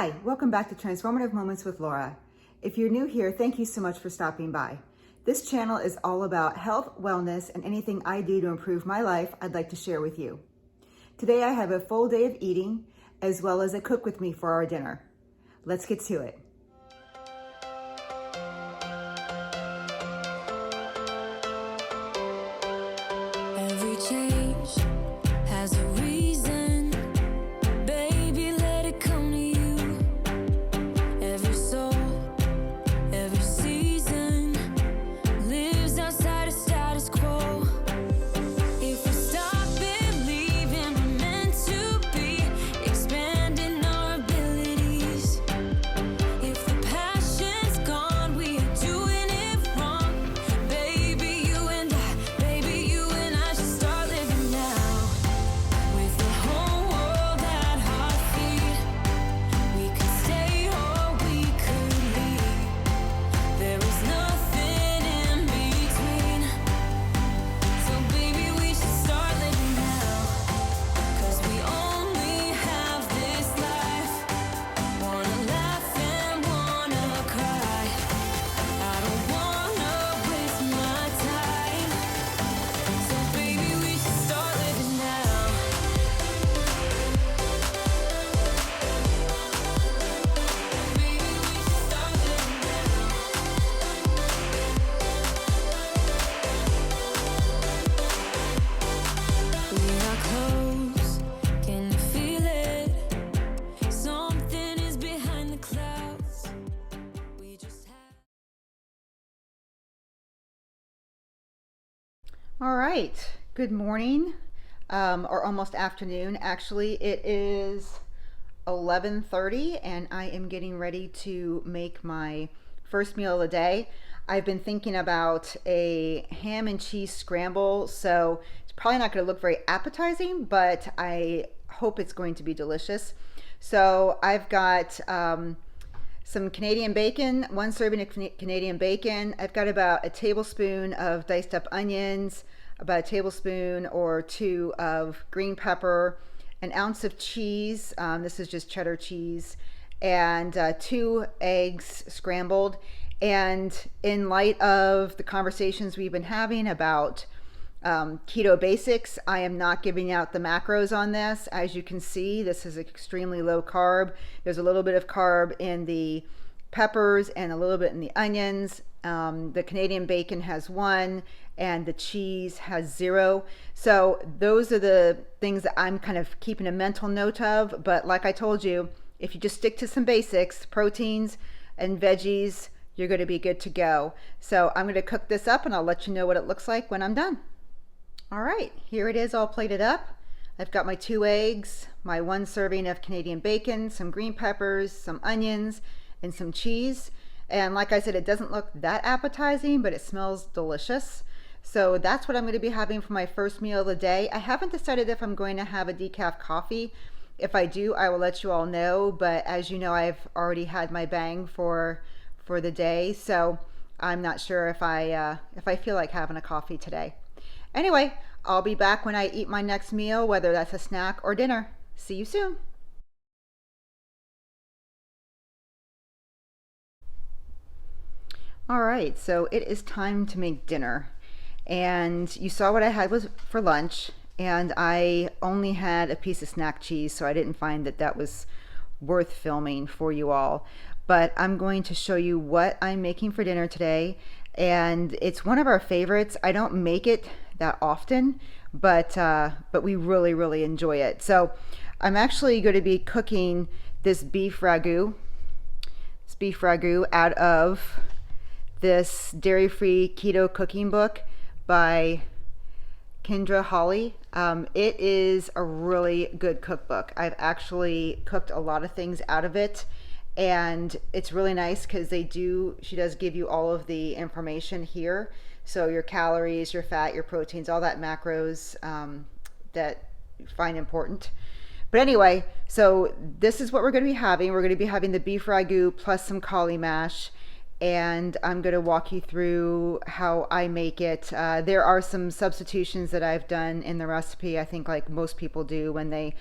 Hi, welcome back to Transformative Moments with Laura. If you're new here, thank you so much for stopping by. This channel is all about health, wellness, and anything I do to improve my life I'd like to share with you. Today I have a full day of eating as well as a cook with me for our dinner. Let's get to it. Every change has a reason, baby, let it come to you. Every soul, every season lives outside of status quo. If we stop believing we're meant to be, expanding our abilities. If the passion's gone, we are doing it wrong. Baby, you and I should start living now. With the whole world at our feet, we could stay or we could leave. There is nothing in between. So baby, we should start living now. 'Cause we only have this life. Wanna laugh and wanna cry. I don't wanna waste my time. So baby, we should start living now. Baby, we should start living now. We are close, can you feel it? Something is behind the clouds. We just have. All right, good morning, or almost afternoon. Actually, it is 11:30 and I am getting ready to make my first meal of the day. I've been thinking about a ham and cheese scramble, so it's probably not going to look very appetizing, but I hope it's going to be delicious. So I've got some Canadian bacon, one serving of Canadian bacon. I've got about a tablespoon of diced up onions, about a tablespoon or two of green pepper, an ounce of cheese. This is just cheddar cheese, and 2 eggs scrambled. And in light of the conversations we've been having about keto basics, I am not giving out the macros on this. As you can see, this is extremely low carb. There's a little bit of carb in the peppers and a little bit in the onions. The Canadian bacon has 1 and the cheese has 0. So those are the things that I'm kind of keeping a mental note of. But like I told you, if you just stick to some basics, proteins and veggies, you're going to be good to go. So I'm going to cook this up and I'll let you know what it looks like when I'm done. All right, here it is all plated up. I've got my 2 eggs, my 1 serving of Canadian bacon, some green peppers, some onions, and some cheese. And like I said, it doesn't look that appetizing, but it smells delicious. So that's what I'm going to be having for my first meal of the day. I haven't decided if I'm going to have a decaf coffee. If I do, I will let you all know. But as you know, I've already had my bang for the day, so I'm not sure if I feel like having a coffee today. Anyway, I'll be back when I eat my next meal, whether that's a snack or dinner. See you soon. All right, so it is time to make dinner. And you saw what I had was for lunch, and I only had a piece of snack cheese, so I didn't find that that was worth filming for you all. But I'm going to show you what I'm making for dinner today, and it's one of our favorites. I don't make it that often, but we really enjoy it. So I'm actually going to be cooking this beef ragu. It's beef ragu out of this dairy-free keto cooking book by Kendra Hawley. It is a really good cookbook. I've actually cooked a lot of things out of it, and it's really nice because she does give you all of the information here. So your calories, your fat, your proteins, all that macros that you find important. But anyway, so this is what we're going to be having. We're going to be having the beef ragu plus some cauli mash, and I'm going to walk you through how I make it. There are some substitutions that I've done in the recipe, I think like most people do when they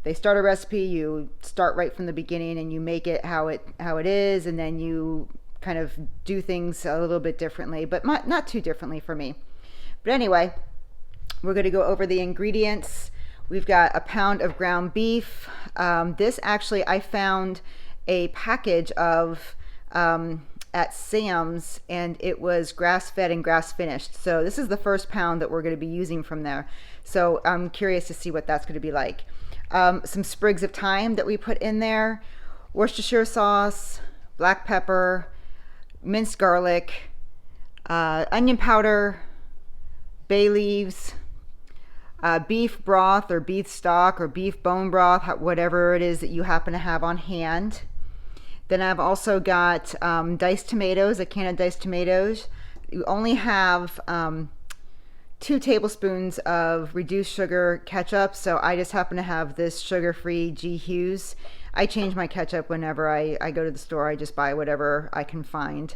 they start a recipe, you start right from the beginning and you make it how it is, and then you kind of do things a little bit differently, but not too differently for me. But anyway, we're going to go over the ingredients. We've got a pound of ground beef. This actually, I found a package of at Sam's, and it was grass-fed and grass-finished. So this is the first pound that we're going to be using from there. So I'm curious to see what that's going to be like. Some sprigs of thyme that we put in there, Worcestershire sauce, black pepper, minced garlic, onion powder, bay leaves, beef broth or beef stock or beef bone broth, whatever it is that you happen to have on hand. Then I've also got diced tomatoes, a can of diced tomatoes. You only have 2 tablespoons of reduced sugar ketchup, so I just happen to have this sugar-free G. Hughes. I change my ketchup whenever I go to the store. I just buy whatever I can find.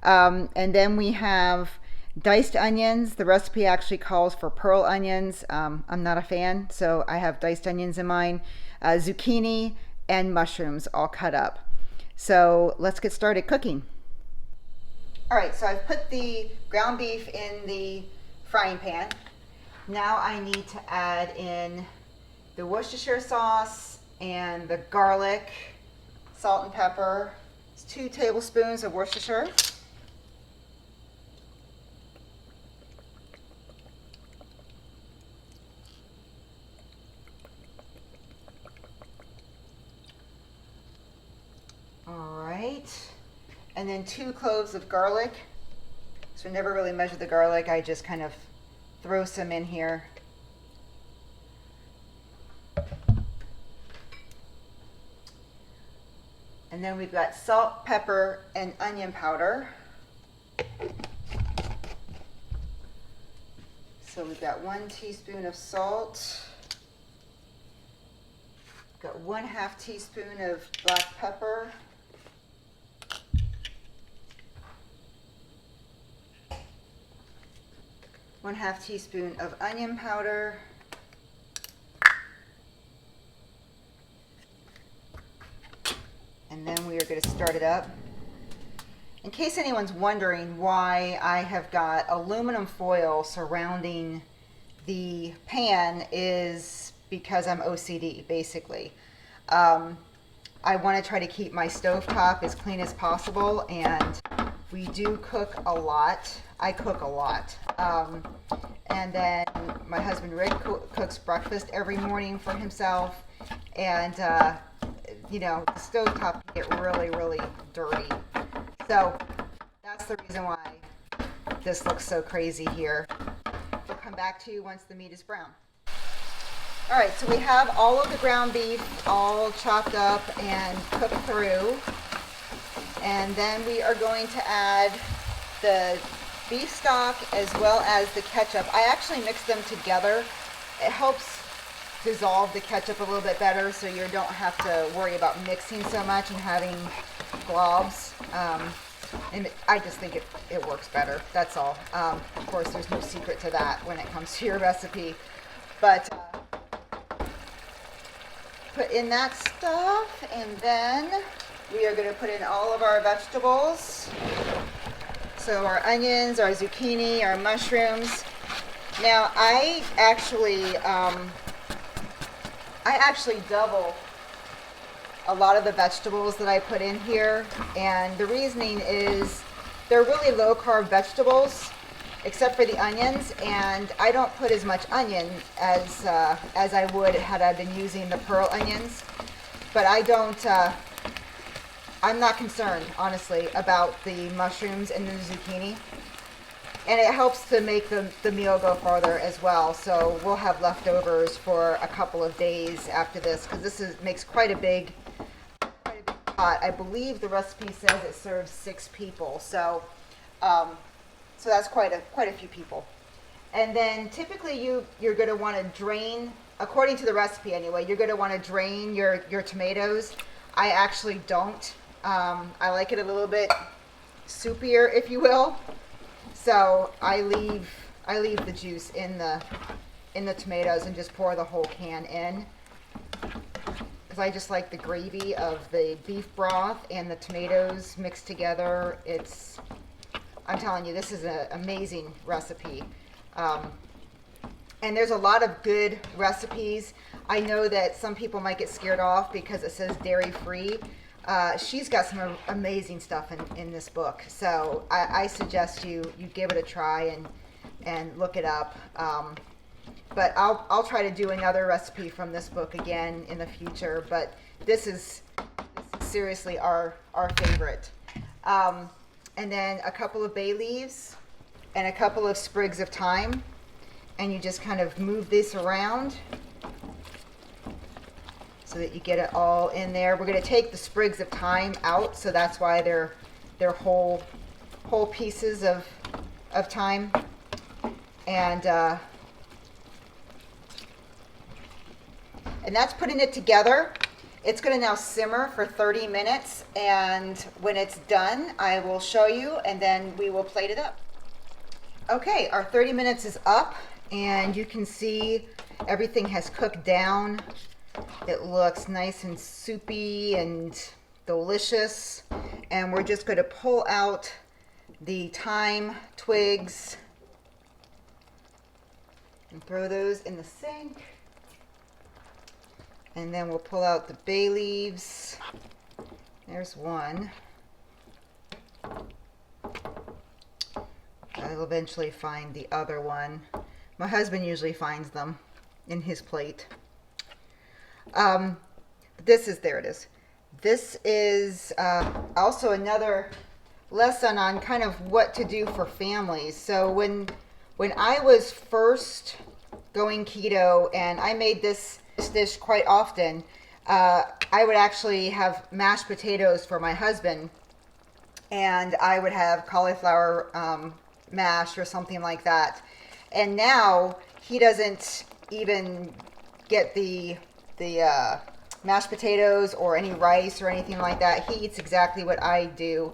And then we have diced onions. The recipe actually calls for pearl onions. I'm not a fan, so I have diced onions in mine. Zucchini and mushrooms all cut up. So let's get started cooking. All right, so I've put the ground beef in the frying pan. Now I need to add in the Worcestershire sauce and the garlic, salt and pepper. It's 2 tablespoons of Worcestershire. All right, and then 2 cloves of garlic. So I never really measure the garlic, I just kind of throw some in here. And then we've got salt, pepper, and onion powder. So we've got 1 teaspoon of salt. Got 1/2 teaspoon of black pepper. 1/2 teaspoon of onion powder. And then we are going to start it up. In case anyone's wondering why I have got aluminum foil surrounding the pan, is because I'm OCD, basically. I want to try to keep my stovetop as clean as possible, and we do cook a lot. I cook a lot. And then my husband Rick cooks breakfast every morning for himself, and you know, the stovetop can get really, really dirty. So that's the reason why this looks so crazy here. We'll come back to you once the meat is brown. All right, so we have all of the ground beef all chopped up and cooked through. And then we are going to add the beef stock as well as the ketchup. I actually mix them together. It helps dissolve the ketchup a little bit better, so you don't have to worry about mixing so much and having globs. And I just think it works better, that's all. Of course, there's no secret to that when it comes to your recipe. But put in that stuff, and then we are going to put in all of our vegetables. So our onions, our zucchini, our mushrooms. Now I actually double a lot of the vegetables that I put in here, and the reasoning is they're really low carb vegetables except for the onions, and I don't put as much onion as I would had I been using the pearl onions. But I'm not concerned, honestly, about the mushrooms and the zucchini. And it helps to make the meal go farther as well. So we'll have leftovers for a couple of days after this, because this makes quite a big pot. I believe the recipe says it serves 6 people. So that's quite a few people. And then typically you're going to want to drain, according to the recipe anyway, you're going to want to drain your tomatoes. I actually don't. I like it a little bit soupier, if you will. So I leave the juice in the tomatoes and just pour the whole can in. because I just like the gravy of the beef broth and the tomatoes mixed together. I'm telling you, this is an amazing recipe. Um, and there's a lot of good recipes. I know that some people might get scared off because it says dairy free. She's got some amazing stuff in this book. So I suggest you give it a try and look it up. But I'll try to do another recipe from this book again in the future. But this is seriously our favorite. And then a couple of bay leaves and a couple of sprigs of thyme. And you just kind of move this around so that you get it all in there. We're going to take the sprigs of thyme out, so that's why they're whole pieces of thyme. And that's putting it together. It's going to now simmer for 30 minutes, and when it's done, I will show you, and then we will plate it up. Okay, our 30 minutes is up, and you can see everything has cooked down. It looks nice and soupy and delicious, and we're just going to pull out the thyme twigs and throw those in the sink. And then we'll pull out the bay leaves. There's one. I'll eventually find the other one. My husband usually finds them in his plate. There it is. This is also another lesson on kind of what to do for families. So when I was first going keto, and I made this dish quite often, I would actually have mashed potatoes for my husband, and I would have cauliflower mash or something like that. And now he doesn't even get the mashed potatoes or any rice or anything like that. He eats exactly what I do,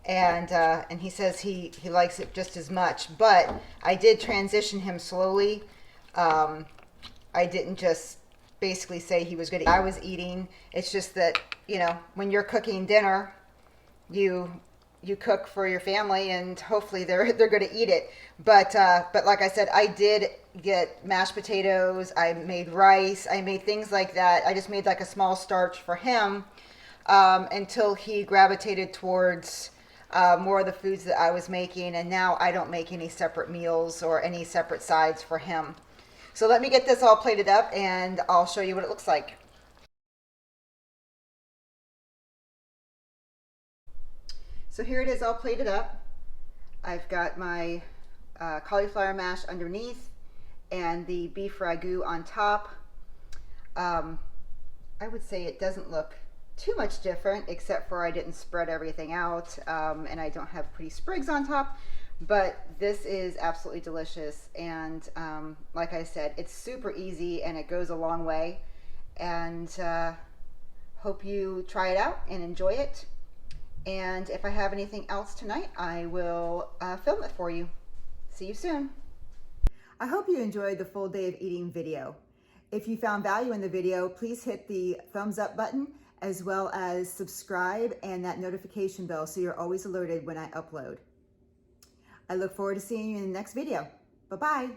and he says he likes it just as much. But I did transition him slowly. I didn't just basically say he was good. I was eating. It's just that, when you're cooking dinner, you cook for your family, and hopefully they're going to eat it. But like I said, I did get mashed potatoes. I made rice. I made things like that. I just made like a small starch for him until he gravitated towards more of the foods that I was making. And now I don't make any separate meals or any separate sides for him. So let me get this all plated up, and I'll show you what it looks like. So here it is all plated up. I've got my cauliflower mash underneath and the beef ragu on top. I would say it doesn't look too much different, except for I didn't spread everything out, and I don't have pretty sprigs on top. But this is absolutely delicious, and like I said, it's super easy and it goes a long way. And hope you try it out and enjoy it. And if I have anything else tonight, I will film it for you. See you soon. I hope you enjoyed the full day of eating video. If you found value in the video, please hit the thumbs up button, as well as subscribe and that notification bell so you're always alerted when I upload. I look forward to seeing you in the next video. Bye-bye.